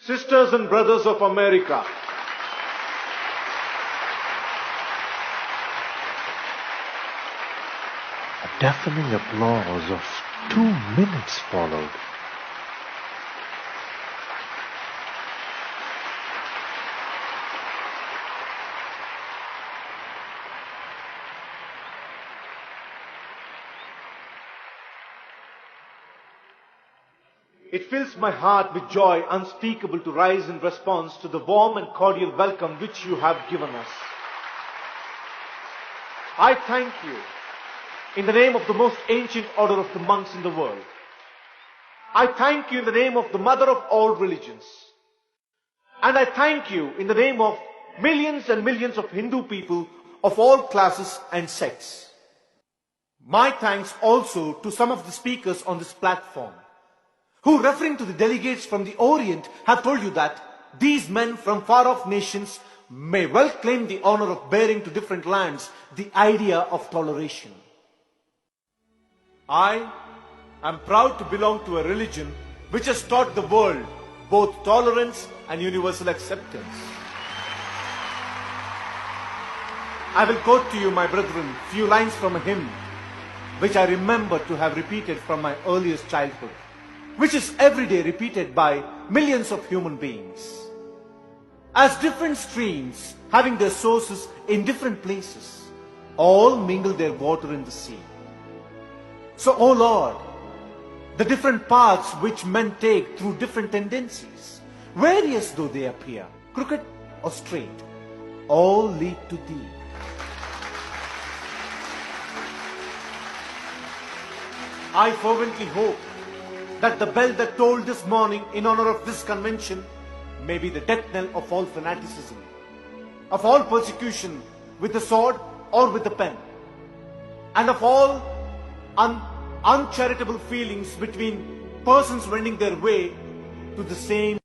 Sisters and brothers of America, A deafening applause of 2 minutes followed. it fills my heart with joy unspeakable to rise in response to the warm and cordial welcome which you have given us. I thank you in the name of the most ancient order of the monks in the world. I thank you in the name of the mother of all religions. And I thank you in the name of millions and millions of Hindu people of all classes and sects. My thanks also to some of the speakers on this platform, who, referring to the delegates from the Orient, have told you that these men from far-off nations may well claim the honor of bearing to different lands the idea of toleration. I am proud to belong to a religion which has taught the world both tolerance and universal acceptance. I will quote to you, my brethren, few lines from a hymn which I remember to have repeated from my earliest childhood, which is every day repeated by millions of human beings. As different streams, having their sources in different places, all mingle their water in the sea. So, O Lord, the different paths which men take through different tendencies, various though they appear, crooked or straight, all lead to Thee. I fervently hope that the bell that tolled this morning in honor of this convention may be the death knell of all fanaticism, of all persecution with the sword or with the pen, and of all uncharitable feelings between persons wending their way to the same